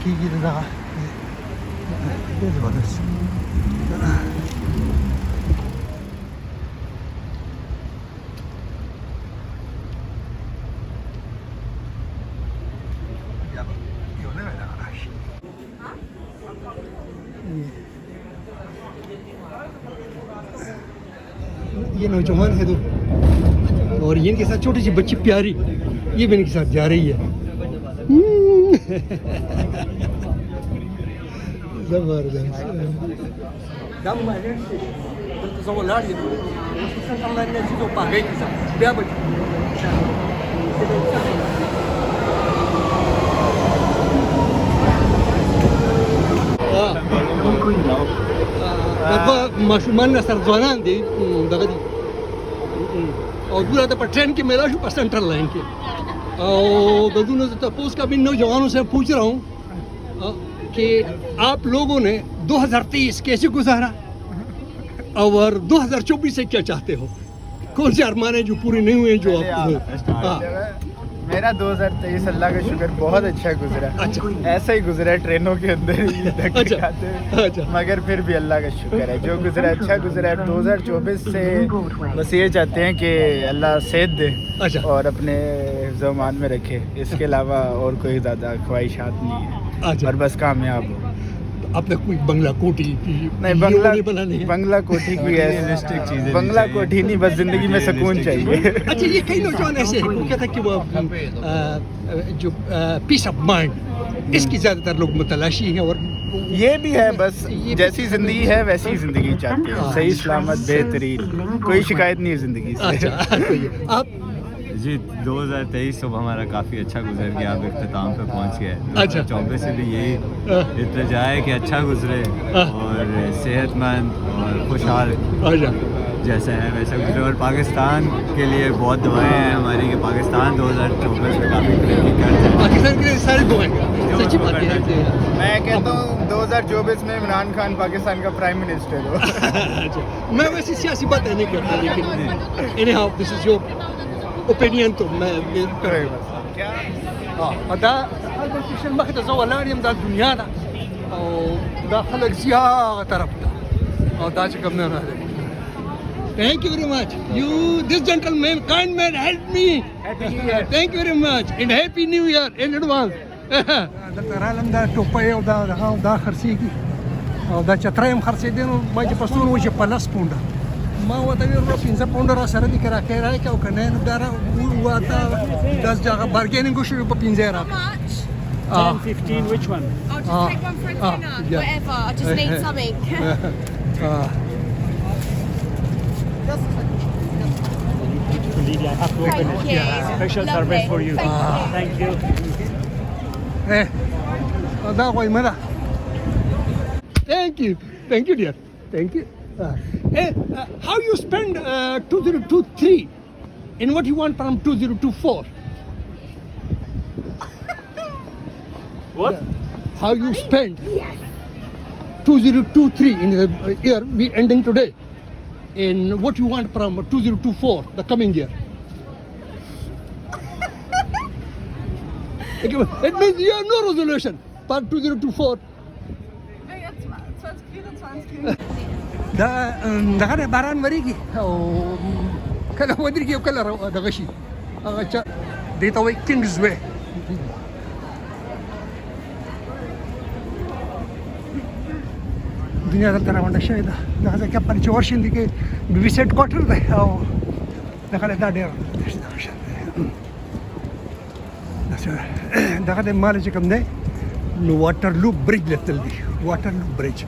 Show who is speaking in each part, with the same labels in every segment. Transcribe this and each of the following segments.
Speaker 1: کېږي دغه ډېر زبردست ये नौजवान है तो और ये इनके साथ छोटी सी बच्ची प्यारी ये भी इनके साथ जा रही है जबरदस्त ماشومان سره ځوانان دي دغه دي او دوی ته په ټرین کې میرا شو په سنټرل लाइन کې او دونوں سے تپوس کا بھی نوجوانوں سے پوچھ رہا ہوں کہ آپ لوگوں نے 2023 کیسے گزارا اور 2024 سے کیا چاہتے ہو کون سے ارمان ہیں جو پورے نہیں ہوئے جو آپ
Speaker 2: मेरा 2023 अल्लाह का शुक्र बहुत अच्छा गुजरा ऐसा ही गुजरा ट्रेनों के अंदर ही धक्के खाते मगर फिर भी अल्लाह का शुक्र है जो गुजरा अच्छा गुजरा है 2024 से बस ये चाहते हैं कि अल्लाह सेहत दे और अपने ज़मान में रखे इसके अलावा और कोई ज़्यादा ख्वाहिशात नहीं है और बस कामयाब हो
Speaker 1: आपने कोई बंगला कोठी
Speaker 2: नहीं बंगला कोठी की है बंगला कोठी नहीं बस जिंदगी में सुकून चाहिए
Speaker 1: अच्छा ये कई नौजवान ऐसे हैं वो कहता है कि वो जो पीस ऑफ माइंड इसकी ज़्यादातर लोग मुतलाशी हैं और
Speaker 2: ये भी है बस जैसी ज़िंदगी है वैसी ज़िंदगी चाहते हैं सही सलामत बेहतरीन कोई शिकायत नहीं है ज़िंदगी से
Speaker 1: आप
Speaker 3: जी 2023 तो हमारा काफ़ी अच्छा गुजर गया अब इख्तिताम पे पहुंच गया है 2024 से भी यही इल्तिजा है कि अच्छा गुजरे और सेहतमंद और खुशहाल जैसा है वैसा गुजरे और पाकिस्तान के लिए बहुत दुआएं हैं हमारी कि पाकिस्तान 2024 में काफ़ी तरक्की कर जाए
Speaker 1: पाकिस्तान के लिए सारी दुआएं सच्ची बात है
Speaker 2: मैं कहता हूँ 2024 में इमरान खान पाकिस्तान का प्राइम मिनिस्टर हो
Speaker 1: मैं वैसे सियासी बातें नहीं करता लेकिन anyhow this is your opinion تو ما دا البته مخ ته زو ولاړ یم د دنیا دا او دا خلک زیات طرف او دا چې کوم نه راځي Thank you very much. This gentleman, kind man, helped me. Happy New Year. Thank you very much. And Happy New Year in advance. دا ترالم دا ټوپۍ او دا خرڅېږي او دا چتره هم خرڅېدی نو ما چې پښتون و چې په 10 پونډه ما وته ویل 15 پونډه را سره دي که راکې راکې او که نه نو دا واته داس جاغه بارګینینګ وشو په 15 را
Speaker 4: 10, 15, which one?
Speaker 5: I'll just take one for dinner, whatever. I just need something.
Speaker 4: Lydia, I have to open it.
Speaker 5: you.
Speaker 4: Special
Speaker 5: Lovely.
Speaker 4: service for you.
Speaker 5: Thank you.
Speaker 4: Thank you.
Speaker 1: دا غوي مده Thank you dear. Thank you. How you spend 2023 and what you want from 2024?
Speaker 4: What?
Speaker 1: How you spend 2023 in the year we ending today and what you want from 2024 the coming year? It means you have no resolution for 2024. دا دغه باران وریږي او کله ودرېږي او کله دغه شي هغه چې دې ته وایي کینګز وے دنیا دلته راغونډه شوې ده دغه ځای کې پر چې ورشندې کې بي بي سي هیډ کوارټر دی او دغه دا ډېر دغه د مال چې کوم دی نو واټرلو برج لتل دی واټرلو برج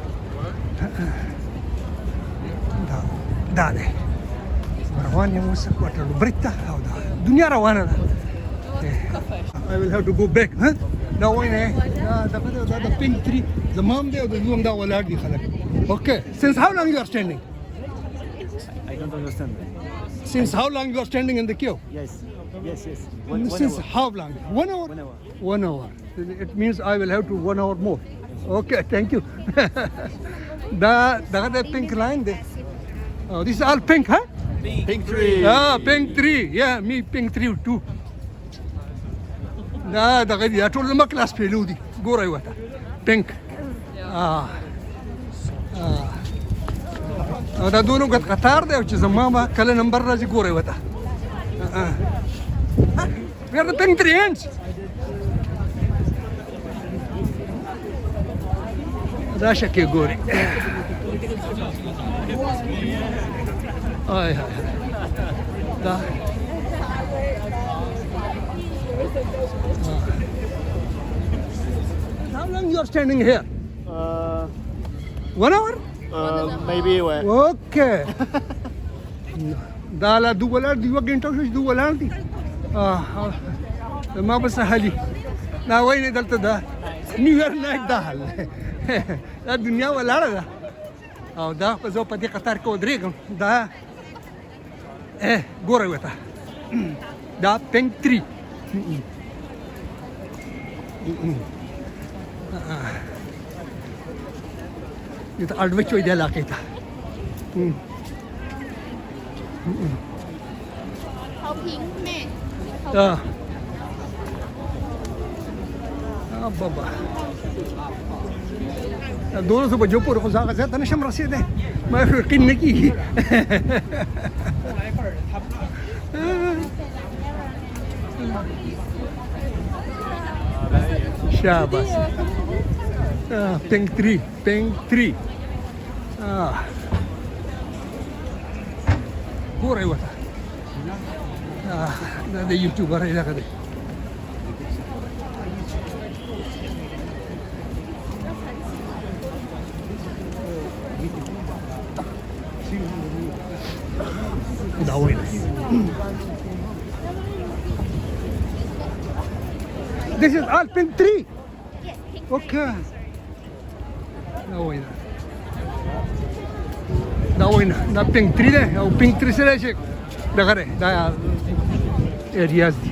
Speaker 1: دا دی روان یم اوس واټرلو برج ته او دا دنیا روانه ده I will have to go back دا وای نه دا د پینک تری زمام دی او د زوم دا ولاړ دي خلک Okay, since how long you are standing?
Speaker 4: I don't understand.
Speaker 1: Since how long you are standing in the queue?
Speaker 4: Yes.
Speaker 1: Since how long? 1 hour?
Speaker 4: 1 hour.
Speaker 1: 1 hour. It means I will have to 1 hour more. Okay, thank you. the pink line there. Oh, this is all pink, huh?
Speaker 3: Pink tree.
Speaker 1: Pink tree. Yeah, me pink tree too. دا دغه دی ټول ما کلاس پیلو دي ګورئ وته پینک او دا دونو ګټ قطار دی او چې زما به کله نمبر راځي ګورئ وته Where are the pink trains? راشه کې ګوري آی هاي دا How long you are standing here? 1 hour?
Speaker 2: maybe
Speaker 1: Okay. دا لا دو ولا دی وګنټه شو دو ولا دی ما بس هلي دا وين دلته دا نیو نایټ دا حل دا دنیا ولاړه ده او دا په زو په دې قطار کې ودرېږم دا ګورئ وته دا پینک 3 यो तो अडवच वैद्य इलाके था
Speaker 5: How pink, man.
Speaker 1: बाबा दोनों से बजो पूरा खुदा का तने शम रसीद है मैं फिर किन्ने की शाबाश पिंक 3 हो रही होता ده यूट्यूबर है इधर का This is all pink 3. Okay. Da pink 3 de, au pink 3 se leșe. Da care? Da areas di.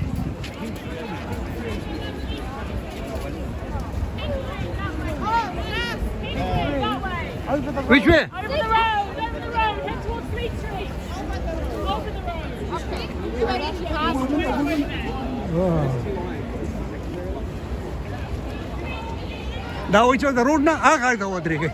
Speaker 1: Which way?
Speaker 6: Over the road, head towards Fleet Street. Over the road.
Speaker 5: Okay. You ready?
Speaker 1: Da uite de road na aga da odrege.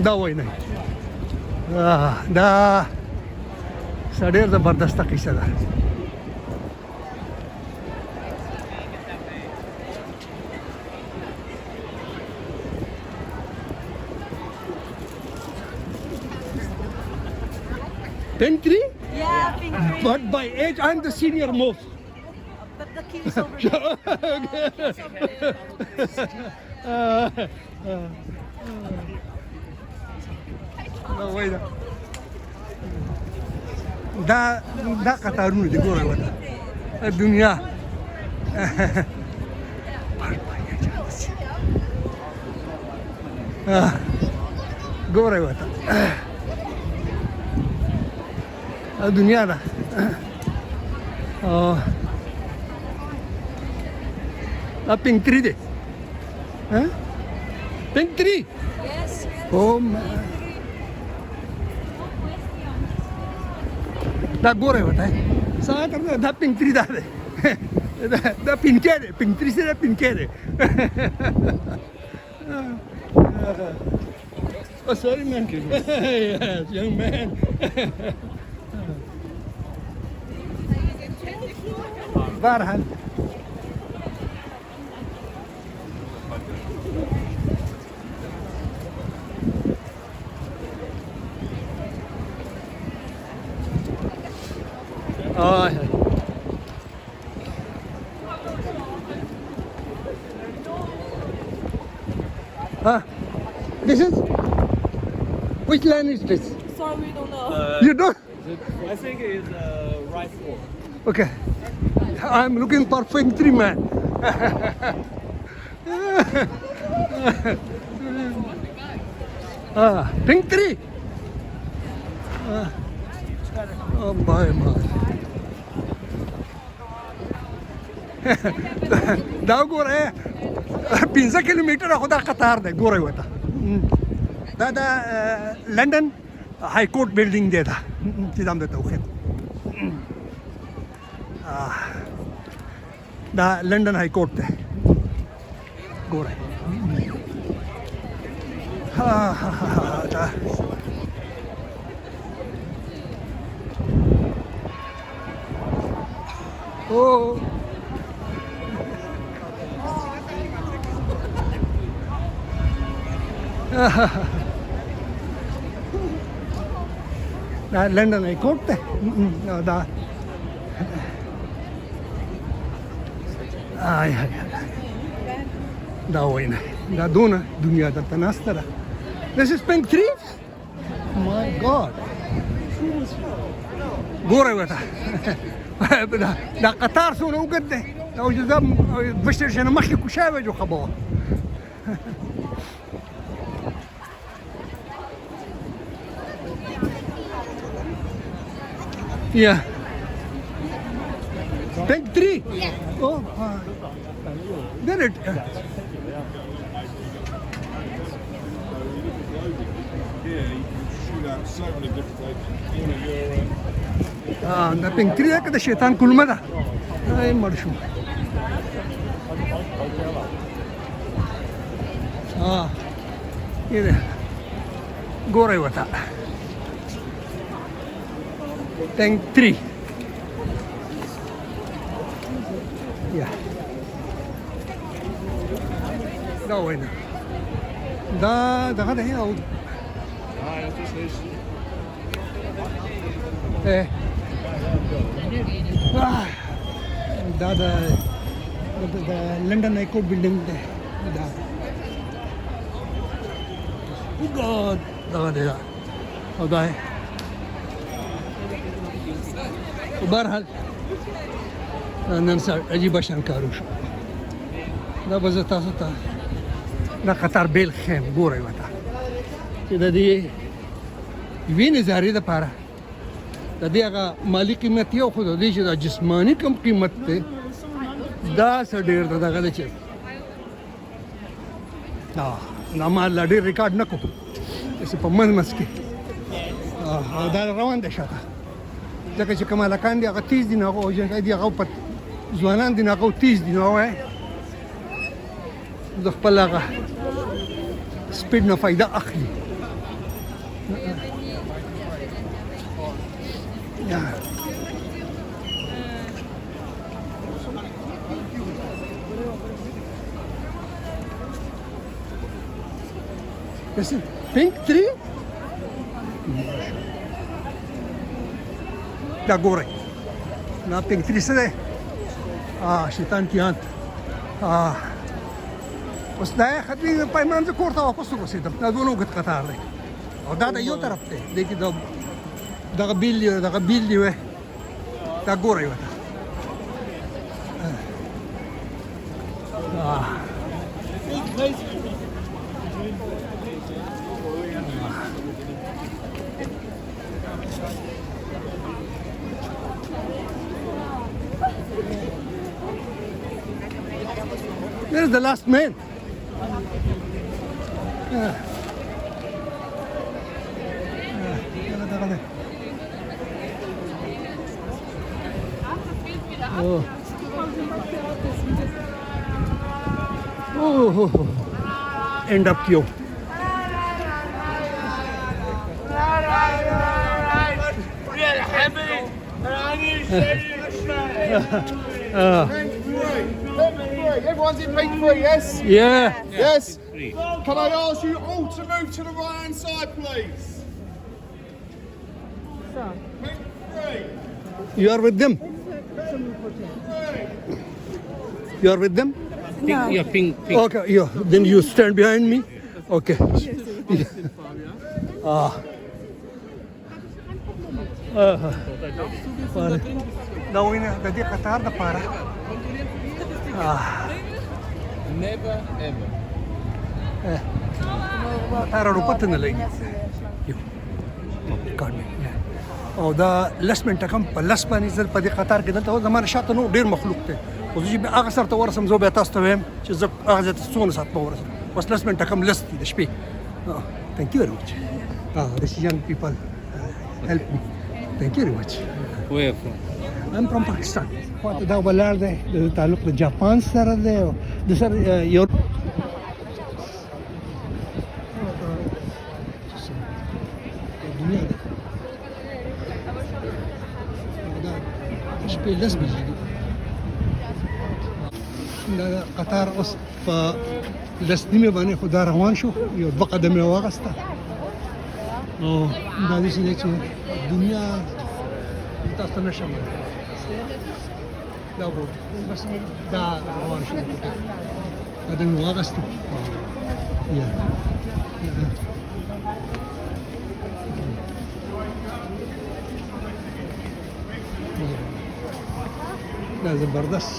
Speaker 1: Da वही नहीं दा सडेर जबरदस्त किस्सा था Pink 3?
Speaker 7: Yeah, pink 3.
Speaker 1: But by age I'm the senior most.
Speaker 7: But the key is over there.
Speaker 1: No way da. Da قطارونه دي ګوره وته دنیا ګوره وته دنیا ده pink 3 دي pink 3
Speaker 7: Yes.
Speaker 1: oh man da ګوره وته ساعت دا pink 3 ده da pink 3 pink 3 سره pink 3 Oh, sorry, man. Yes, young man. Varhan. Oh, yeah. This is? Which line is this?
Speaker 7: Sorry, we don't know.
Speaker 1: You don't?
Speaker 4: I think it's right 4.
Speaker 1: Okay. I'm looking for pink 3 man. Pink 3. Oh my. دا ګوره 15 کیلومتره خو دا قطار دی ګوره وته دا لندن هاي کورټ بلډینګ دی دا چې دا هم درته وښیم دا لندن هاي کورټ دی ګورئ دا او دا لندن هاي کورټ دی دا دا وینا دا دونه دنیا درته ناسته ده This is Pink 3? My God. ګورئ ورته دا قطار څومره اوږد دی او چې زه دوه سټیشنه مخکې کوشاوی جو خبره Yeah. Pink 3? Yeah. Oh, then it. دا Pink 3 ده که د شیطان کلمه ده ای مړ شو یې ده ګورئ ورته Pink 3 یا دا وینا دا دغه دی او دا د لندن هاي کورټ بلډینګ دی دا وګورئ دغه دی او دا بهرحال نن عجیبه شان کار وشو دا به زه تاسو ته دا قطار بیل ښیم ګورئ ورته چې د دې یوې نظارې دپاره د دې هغه مالي قیمت یو خو د دې چې دا جسماني کم قیمت دی دا څه ډېر د دغه دی چې دا ما لا ډېر ریکارډ نه کړو داسې په منځ کې دا روان دی شاته ځکه چې کوم هلکان دي هغه تیز دي نو هغه دي هغه په ځوانان دي نو هغه تیز دي نو وایي د خپل هغه سپیډ نه فایده اخلي Yeah. Listen, Pink 3? دا ګورئ دا Pink 3 څه دی شیطان کیان اوس دا یې ختمي پیمان زه کور ته واپس ورسېدم دا دونه اوږد قطار دی او دا د یو طرف دی دی کې دغه بیل دی وی دا ګورئ ورته There's the last man. End up here.
Speaker 2: Everyone's in Pink 3, yes?
Speaker 1: Yeah.
Speaker 2: Yes? Can I ask you all to move to the right hand side, please? Pink 3.
Speaker 1: You are with them? You are with them?
Speaker 7: No.
Speaker 4: Yeah, pink.
Speaker 1: Okay, yeah. Then you stand behind me? Okay. دا وینه د دې قطار د پاره
Speaker 4: Never ever.
Speaker 1: قطار روپته نه لګي او دا لس منټه کم په لس باندې زر په دې قطار کې دلته زمانه شاته نو ډیر مخلوق دی او زه به هغه سره ته ورسم زه به تاسو ته وایم چې زه هغه ته څونه ساعت به ورسم بس لس منټه کم لس دي د شپې Thank you very much. These young people help me. Thank you very much.
Speaker 4: Where from?
Speaker 1: I'm from Pakistan. دا ولاړ دی د تعلق د جاپان سره دی او د سره یو دنیا ده دا شپې لس بجې دي دا قطار اوس په لس نیمې باندې خو دا روان شو یو دوه قدمې واغسته او دا داسې دی چې دنیا تاسو ته نشم دا وګورئ بس دا روان شو قدم یې واغسته یا دا زبردست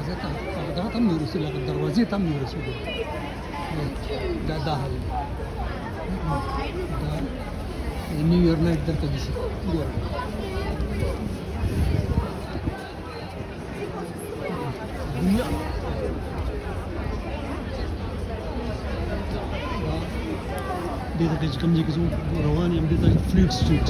Speaker 1: دروازه ته هم نه رسېدل هغه دروازې ته هم نه رسېدل دا حال دا نیو ایئر نایټ دلته دي دنیا دې ته چې کوم ځای کې زه روان یم دې ته فلیټ سټریټ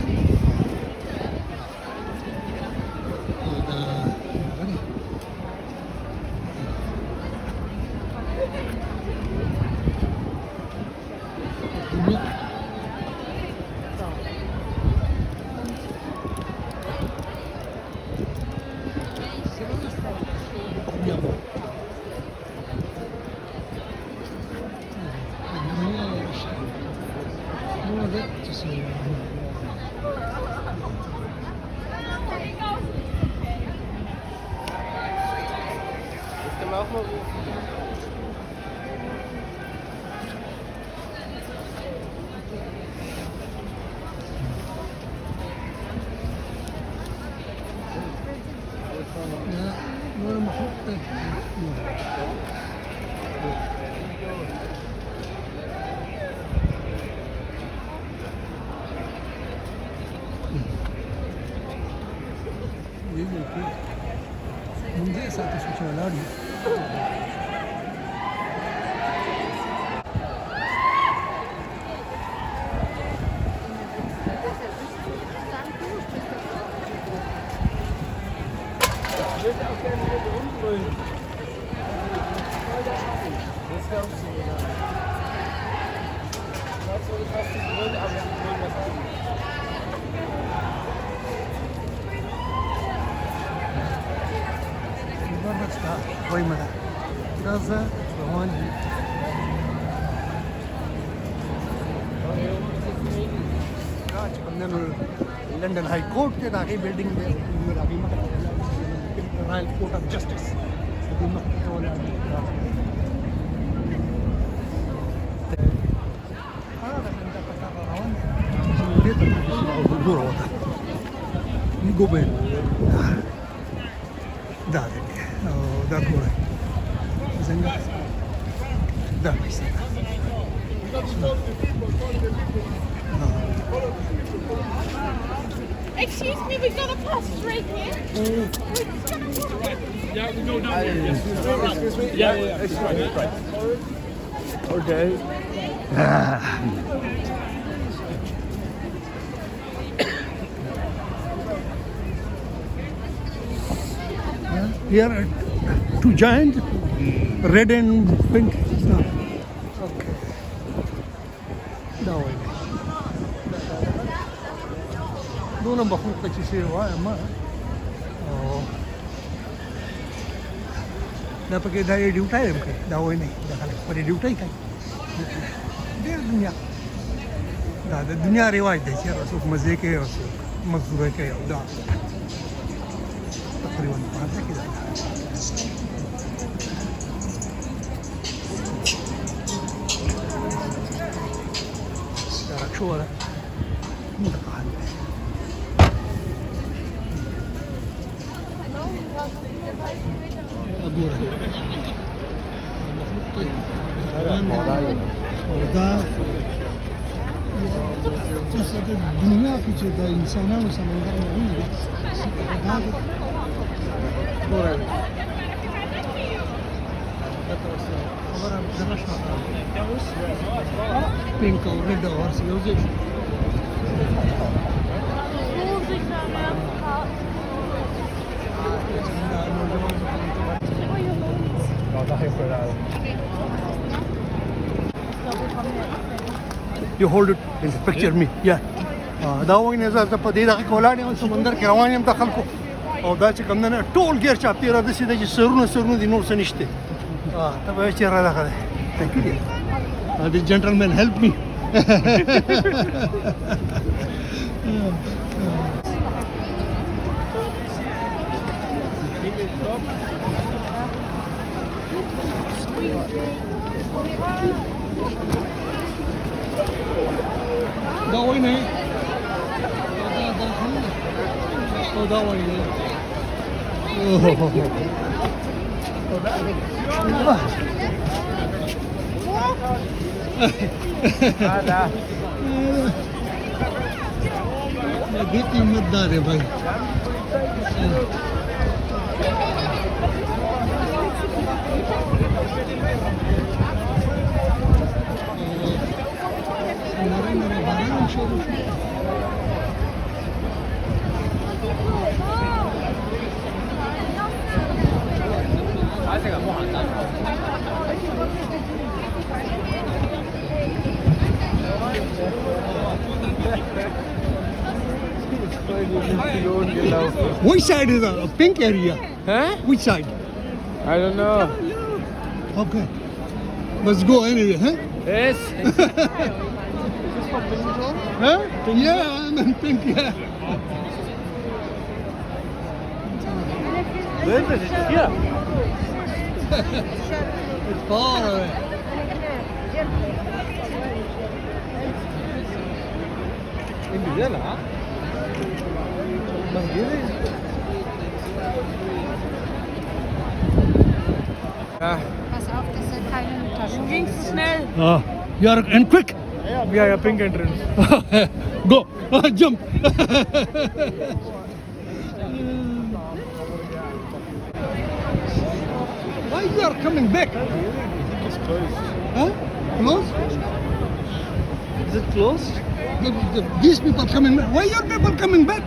Speaker 1: Mungkin satu suci lagi. وای مده دا زه روان یم دا چې کوم دی نو لندن های کورټ کې د هغې بلډینګ دی د هغې مخې ته رایل کورټ اف جسټس د دې مخې ته ولاړ دی دې ته ګوره ورته ګوبین دا دی دا ګوره څنګه دا پیسې
Speaker 5: Excuse me, we've got a pass straight here.
Speaker 4: Yeah, we go down there. Yes. Excuse me. Yeah. It's right.
Speaker 2: Okay.
Speaker 1: Here are two giant, red and pink. Okay. دا وایي دونه مخلوق ته چې شی وایم او دا پکې دا یې ډیوټای هم کوي دا وایي نه دا خلک پرې ډیوټای کوي ډېر دنیا دا د دنیا رواج دی چې هر څوک مزې کوي او څوک مزدورۍ کوي او دا تقریبا په هر ځای کې دا شو ولا متقاعد أقول دا الدنيا في جدا إنسانا وسمندر معين هذا Pink or red horse music. You hold it and picture me. Yeah. دا وای نه زه په دې دغه کولاړ یم سمندر کې روان یم د خلکو او دا چې کوم نه ټول غیر چاپ تیر د سیده چې سرونه دي نور څه نشته ته به چې را راغله ثانک یو the gentleman help me دا وای نه Oh, that one, yeah. देखिए मतदार है भाई Which side is a pink area?
Speaker 2: Huh?
Speaker 1: Which side?
Speaker 2: I don't know.
Speaker 1: Okay. Let's go anyway, huh?
Speaker 2: Yes.
Speaker 1: Huh? Yeah, I'm in pink, yeah.
Speaker 2: Yeah.
Speaker 1: It's far away.
Speaker 6: Pass auf, das sind keine Taschen. Ging's schnell.
Speaker 1: You're and quick.
Speaker 2: Yeah, pink entrance.
Speaker 1: Go. Jump. Why you are coming back?
Speaker 2: It's closed.
Speaker 1: Huh? Close?
Speaker 2: Is it closed?
Speaker 1: These people coming back. Why your people coming back?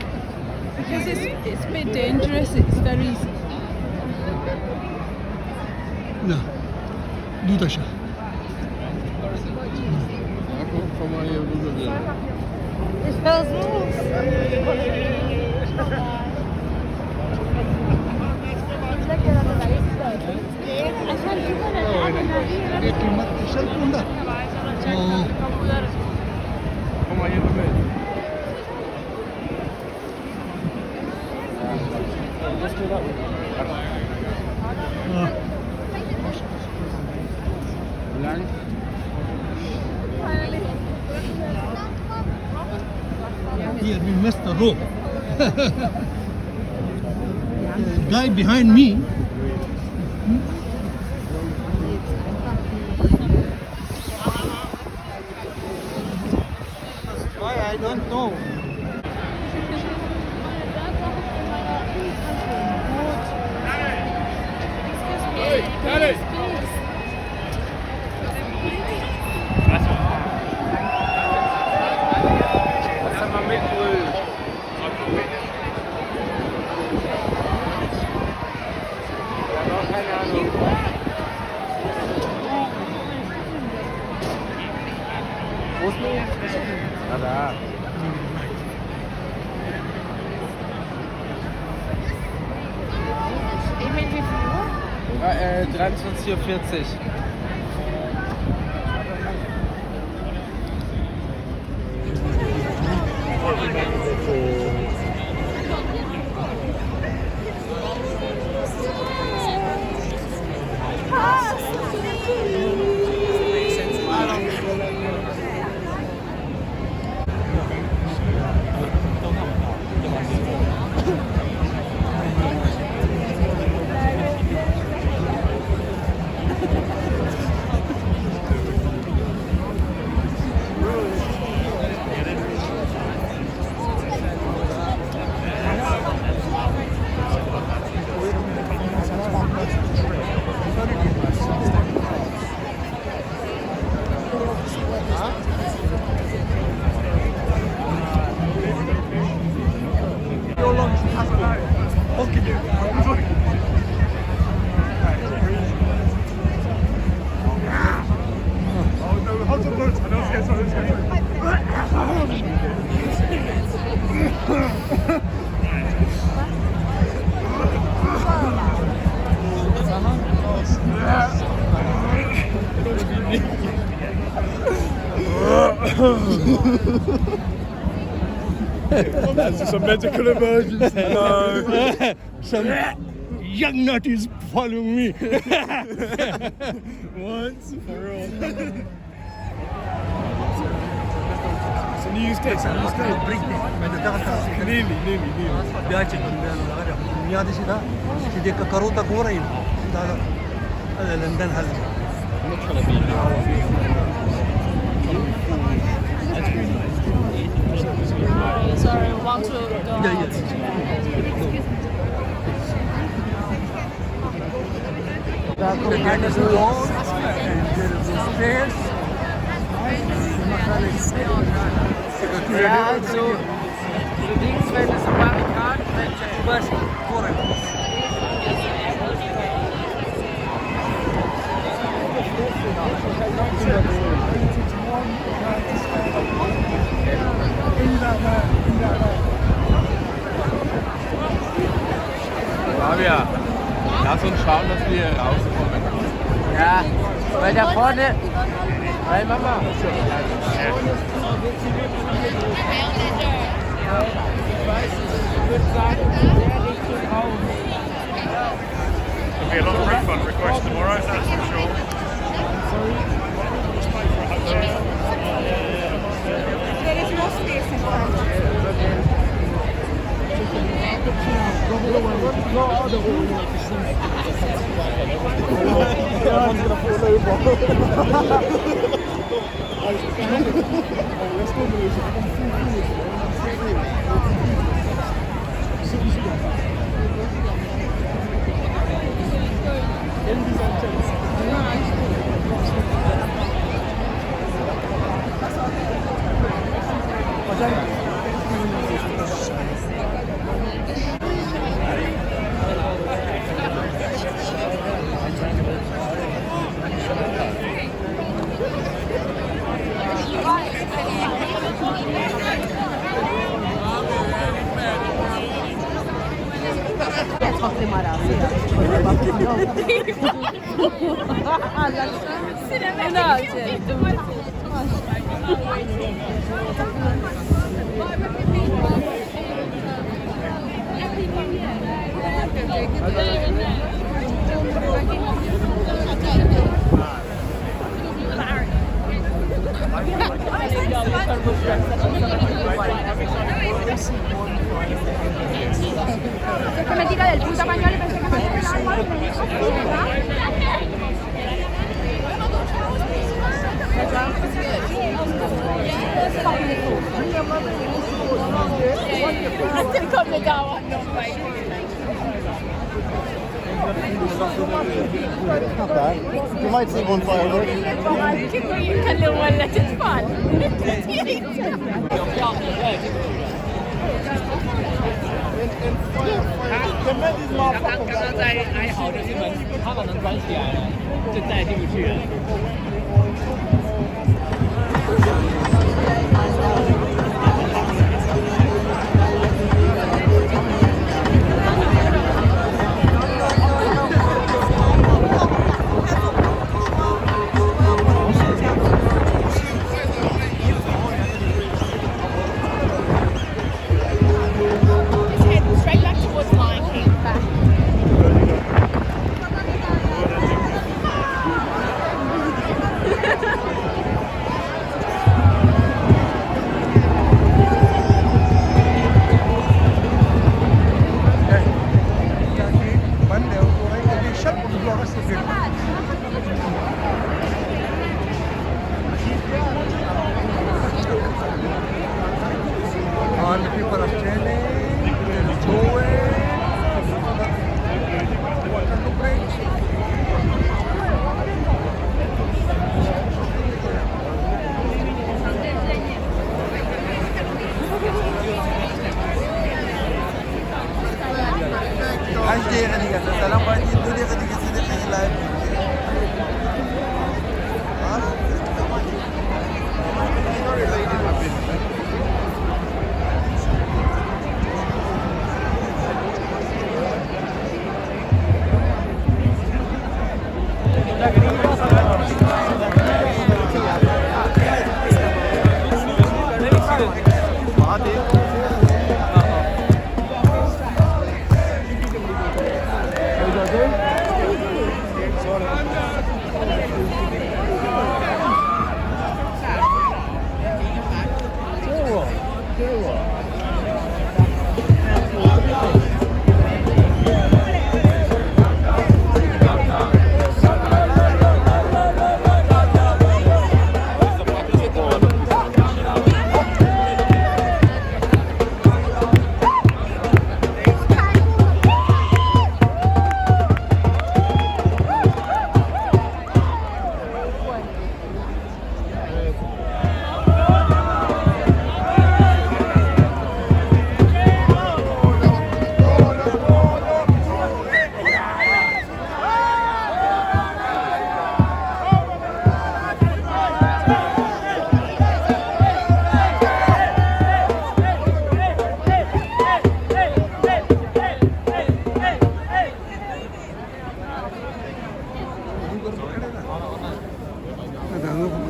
Speaker 7: Because it's a bit dangerous. It's very easy.
Speaker 1: No. Do the shot.
Speaker 6: It smells loose.
Speaker 1: Here we missed the rope. Guy behind me. Why I don't know.
Speaker 6: Emil, wie viel Uhr?
Speaker 2: 23:40 Uhr.
Speaker 8: That's just a medical emergency. No.
Speaker 1: Some young nutties following me.
Speaker 8: Once for all. It's a news case. Nearly.
Speaker 1: दुनिया दिसी था सीधे करो तक हो रही London हल
Speaker 5: Sorry, want to go out.
Speaker 1: The gate is closed and there is no stairs.
Speaker 9: Ja, also links wenn es ein Barrikad, wenn es
Speaker 1: बस हो रहा है
Speaker 8: Fabia, lass uns schauen, dass wir rauskommen.
Speaker 9: Ja, weil da vorne. Hey Mama.
Speaker 10: There'll be a lot of refund requests tomorrow, that's for sure.
Speaker 5: There is no space in front. Que me tira del puta pañuelo y pensé que me había quedado igual, me dijo,
Speaker 2: You might see one firework.
Speaker 5: straight back towards Lion King. Back.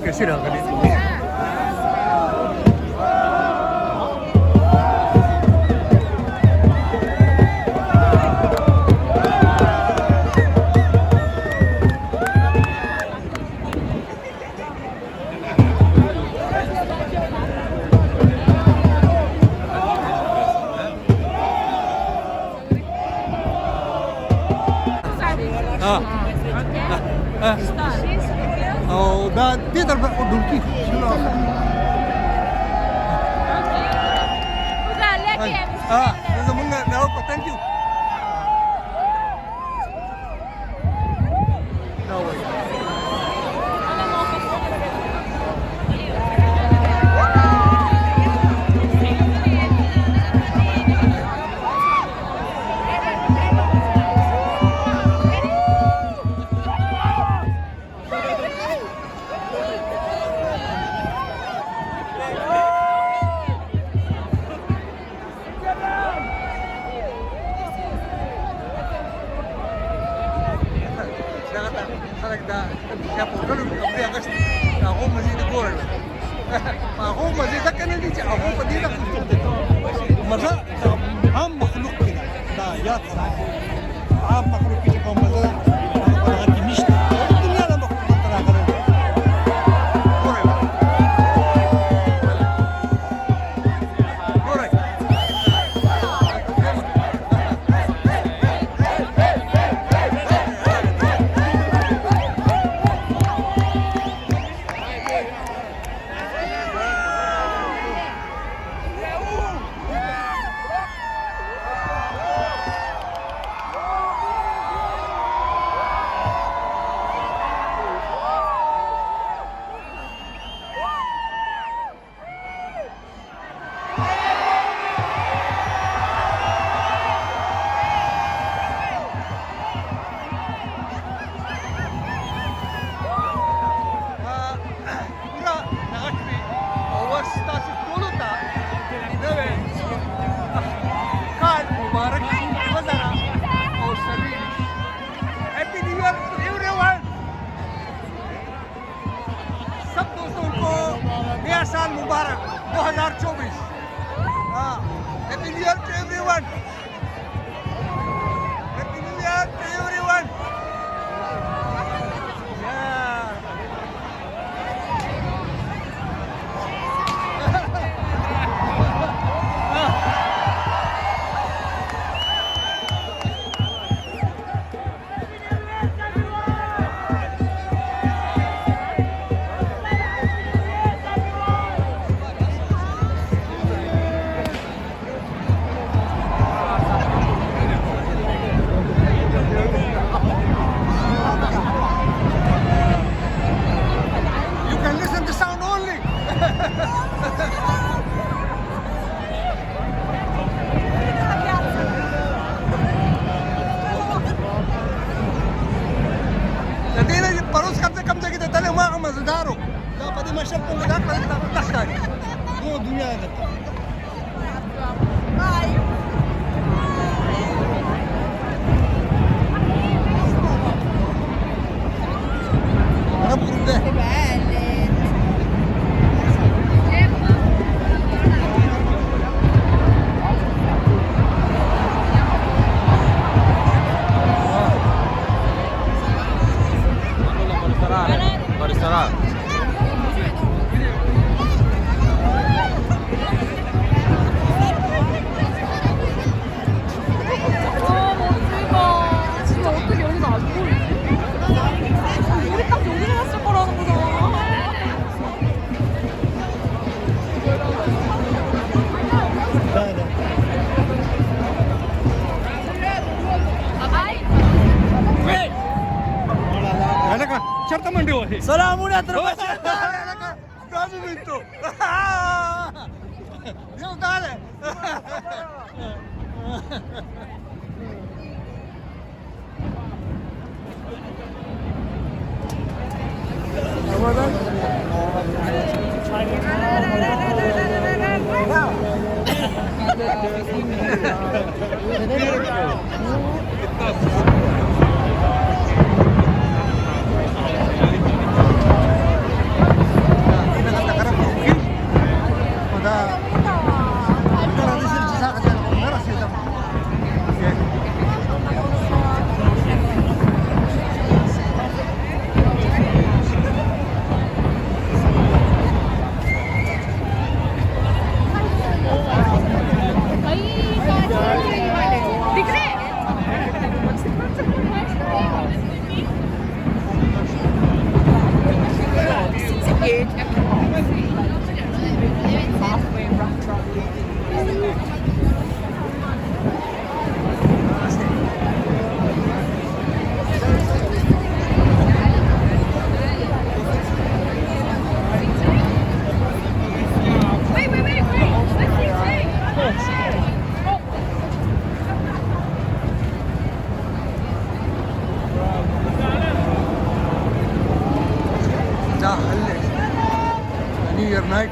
Speaker 1: कैसे रहा ده تقدر بقى قدامك شنو لازم قلنا نروح ثانك يو
Speaker 9: سلامون يا تربش
Speaker 1: Brawo muito! Não dá, né? New Year night.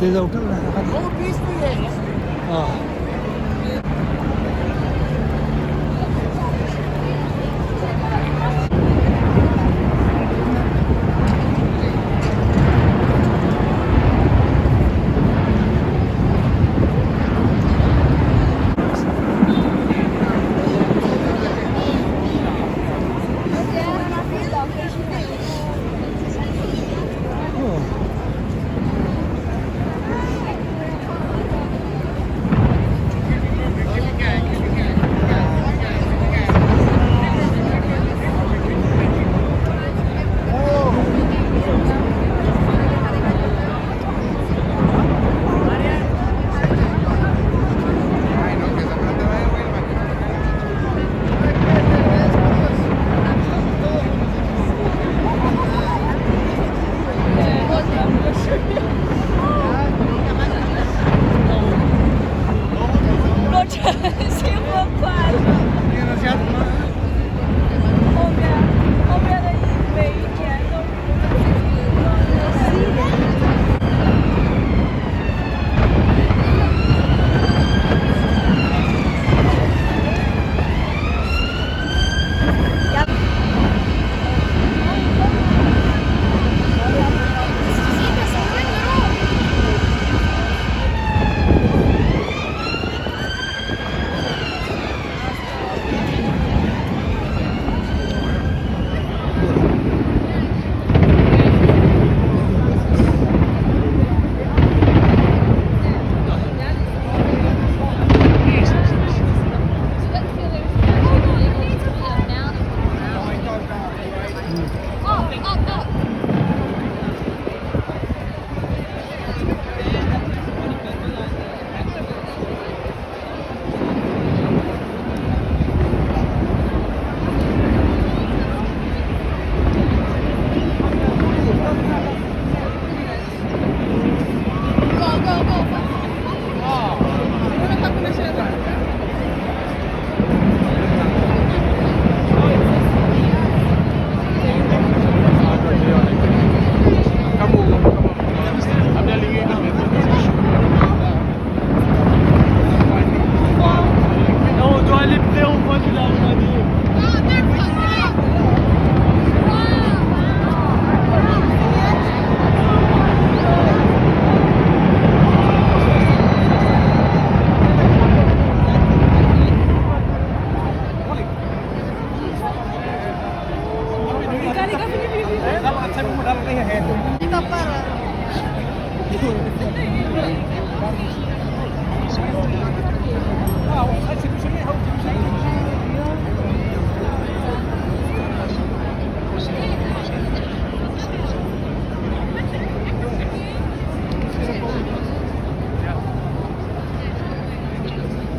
Speaker 1: Đây dầu trước là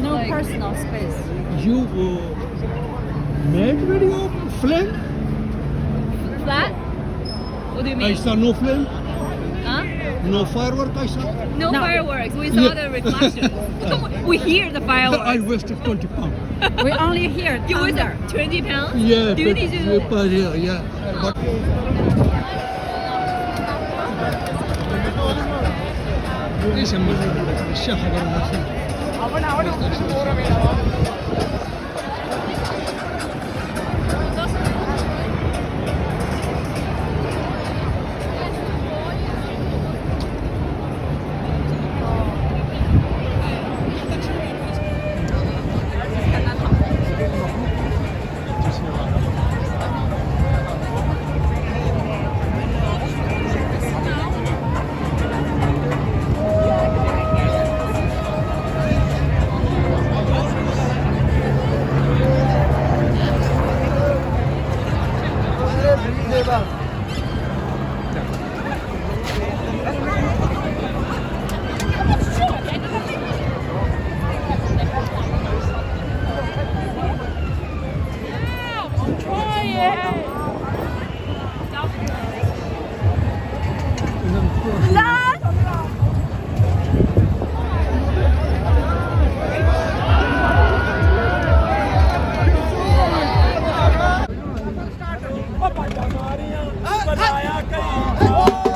Speaker 7: No personal space.
Speaker 1: You made video flame?
Speaker 7: Flat? What do you
Speaker 1: I
Speaker 7: mean?
Speaker 1: saw no flame,
Speaker 7: Huh?
Speaker 1: no firework. I saw.
Speaker 7: No fireworks. We saw the reflection. We hear the
Speaker 1: I
Speaker 7: fireworks.
Speaker 1: wasted 20 pounds.
Speaker 7: We only hear. You was 20 pounds?
Speaker 1: Yeah,
Speaker 7: Do you need to?
Speaker 1: yeah. But ليش الشيخ
Speaker 4: बताया कहीं